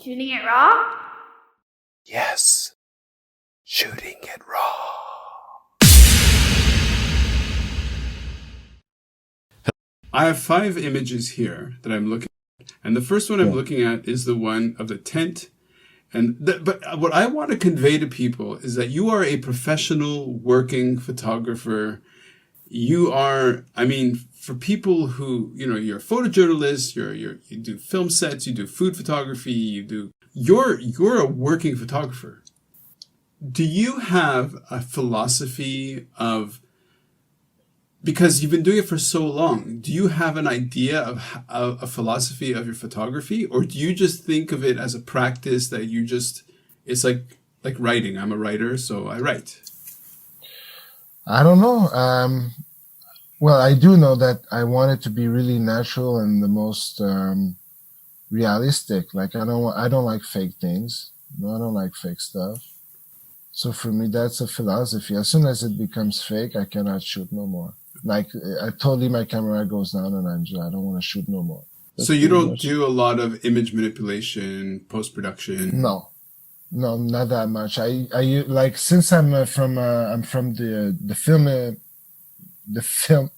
Shooting it raw? Yes. Shooting it raw. I have 5 images here that I'm looking at. And the first one I'm looking at is the one of the tent. But what I want to convey to people is that you are a professional working photographer. You are, I mean, for people who, you're a photojournalist, you do film sets, you do food photography, you're a working photographer. Do you have a philosophy of, because you've been doing it for so long, do you have an idea of a philosophy of your photography, or do you just think of it as a practice that it's like writing? I'm a writer, so I write. I don't know. Well, I do know that I want it to be really natural and the most realistic. Like I don't like fake things. I don't like fake stuff. So for me, that's a philosophy. As soon as it becomes fake, I cannot shoot no more. Like I totally, my camera goes down and I don't want to shoot no more. That's so you don't do a lot of image manipulation, post-production? No, not that much. I like, since I'm from the film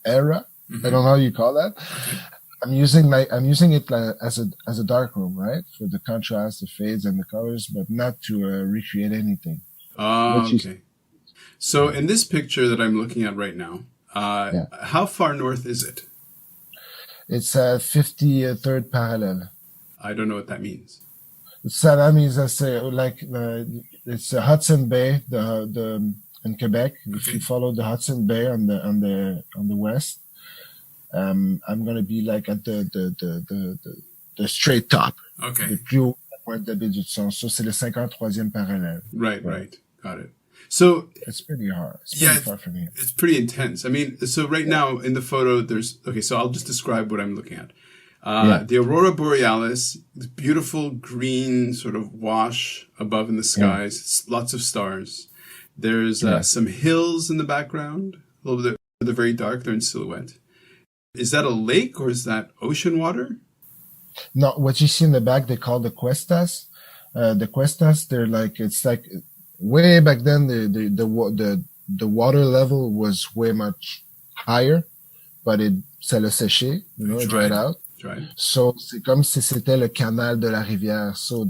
era. Mm-hmm. I don't know how you call that. Okay. I'm using it as a dark room, right? For the contrast, the fades and the colors, but not to recreate anything. Oh, okay. So in this picture that I'm looking at right now, how far north is it? It's 53rd parallel. I don't know what that means. That means it's Hudson Bay, in Quebec. Okay. If you follow the Hudson Bay on the west, I'm gonna be like at the straight top. Okay. Le plus haut point d'habitude du son. So c'est le 53e parallèle. Right. Got it. So it's pretty hard. It's pretty far from here. It's pretty intense. I mean, so right now in the photo, so I'll just describe what I'm looking at. The Aurora Borealis, the beautiful green sort of wash above in the skies, lots of stars. There's some hills in the background, a little bit, they're very dark, they're in silhouette. Is that a lake or is that ocean water? No, what you see in the back, they call the cuestas. The cuestas, it's like way back then, the water level was way much higher, but ça l'a séché, it dried out. Right. So c'est comme si c'était le canal de la rivière. So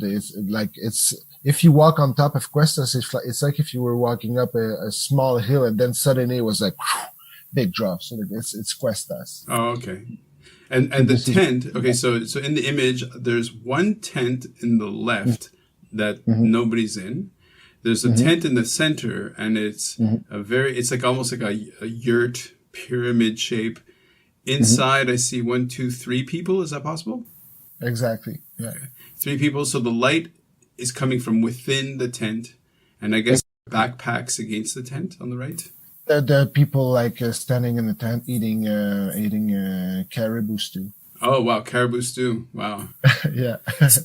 if you walk on top of Cuestas, it's like if you were walking up a small hill and then suddenly it was like big drop. So it's Cuestas. Oh, okay. And the tent. Okay, so in the image, there's one tent in the left that nobody's in. There's a tent in the center, and it's it's like almost like a yurt pyramid shape. Inside, I see 1, 2, 3 people. Is that possible? Exactly. Yeah. Okay. 3 people. So the light is coming from within the tent, and I guess backpacks against the tent on the right. There are people like standing in the tent eating caribou stew. Oh wow, caribou stew! Wow. Yeah.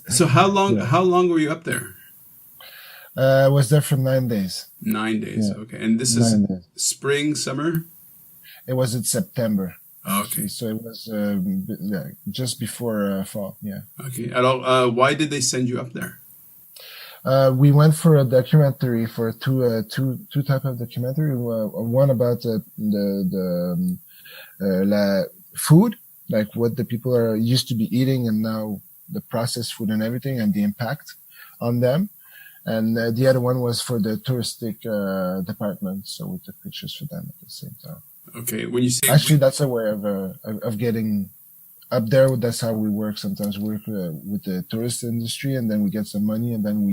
So how long were you up there? I was there for 9 days. 9 days. Yeah. Okay, and this is spring, summer. It was in September. Okay. So it was just before fall. Yeah. Okay. Why did they send you up there? We went for a documentary, for two type of documentary. One about the food, like what the people are used to be eating, and now the processed food and everything, and the impact on them. And the other one was for the touristic department, so we took pictures for them at the same time. Okay, when you say that's a way of getting up there. That's how we work. Sometimes we work with the tourist industry, and then we get some money, and then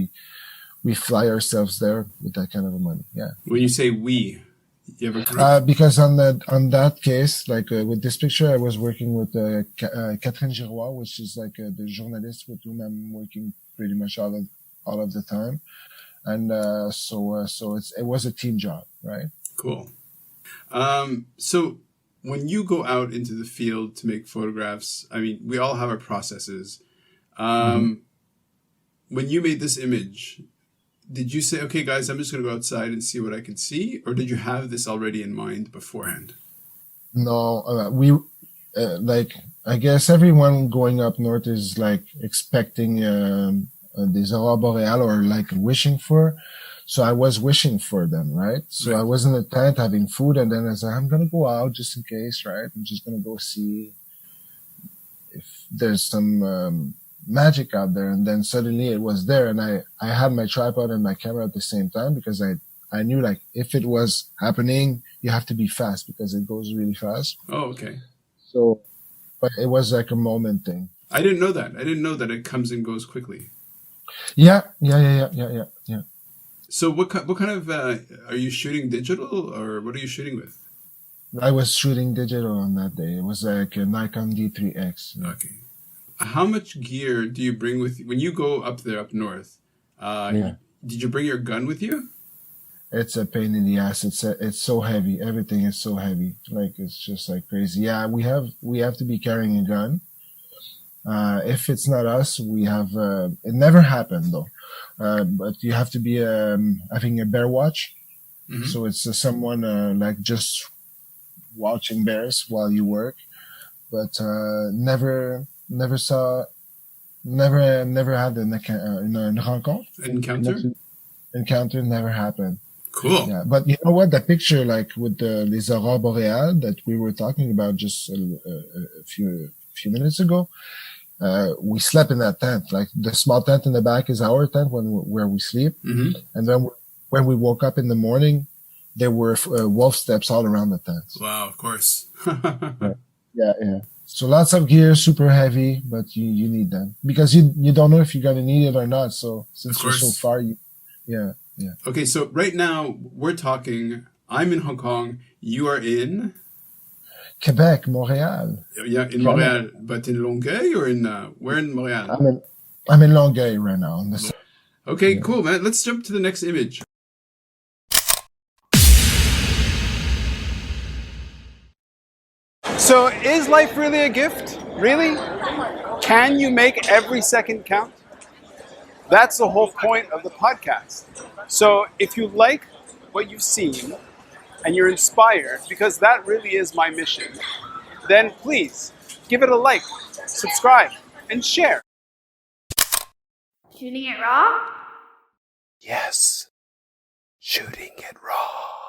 we fly ourselves there with that kind of money. Yeah. When you say you have a group? Because on that case, like with this picture, I was working with Catherine Giroir, which is like the journalist with whom I'm working pretty much all of the time, and so it was a team job, right? Cool. So when you go out into the field to make photographs, I mean, we all have our processes. When you made this image, did you say, okay, guys, I'm just going to go outside and see what I can see? Or did you have this already in mind beforehand? No, like, I guess everyone going up north is like expecting a des aurores boreales or like wishing for. So I was wishing for them, right? So I was in a tent having food, and then I was like, I'm gonna go out just in case, right? I'm just gonna go see if there's some magic out there. And then suddenly it was there, and I had my tripod and my camera at the same time because I knew like if it was happening, you have to be fast because it goes really fast. Oh, okay. So, but it was like a moment thing. I didn't know that. I didn't know that it comes and goes quickly. Yeah. So what kind of are you shooting digital, or what are you shooting with? I was shooting digital on that day. It was like a Nikon D3X. Okay. How much gear do you bring with you when you go up there up north? Did you bring your gun with you? It's a pain in the ass. It's so heavy. Everything is so heavy. Like it's just like crazy. Yeah, we have to be carrying a gun. If it's not us, we have. It never happened though. But you have to be having a bear watch. Mm-hmm. So it's someone like just watching bears while you work. But never had an encounter never happened. Cool. Yeah, but you know what? The picture, like with les aurores boreales that we were talking about just a few minutes ago, we slept in that tent. Like the small tent in the back is our tent where we sleep, mm-hmm. And then when we woke up in the morning, there were wolf steps all around the tent. Wow, of course. Yeah. So lots of gear, super heavy, but you need them because you don't know if you're gonna need it or not. So since you're so far, yeah. Okay, so right now we're talking. I'm in Hong Kong. You are in Quebec, Montreal. Yeah, in Montreal, but in Longueuil or in where in Montreal? I'm in Longueuil right now. Okay, yeah. Cool, man. Let's jump to the next image. So, is life really a gift? Really? Can you make every second count? That's the whole point of the podcast. So if you like what you've seen and you're inspired, because that really is my mission, then please give it a like, subscribe, and share. Shooting it raw? Yes. Shooting it raw.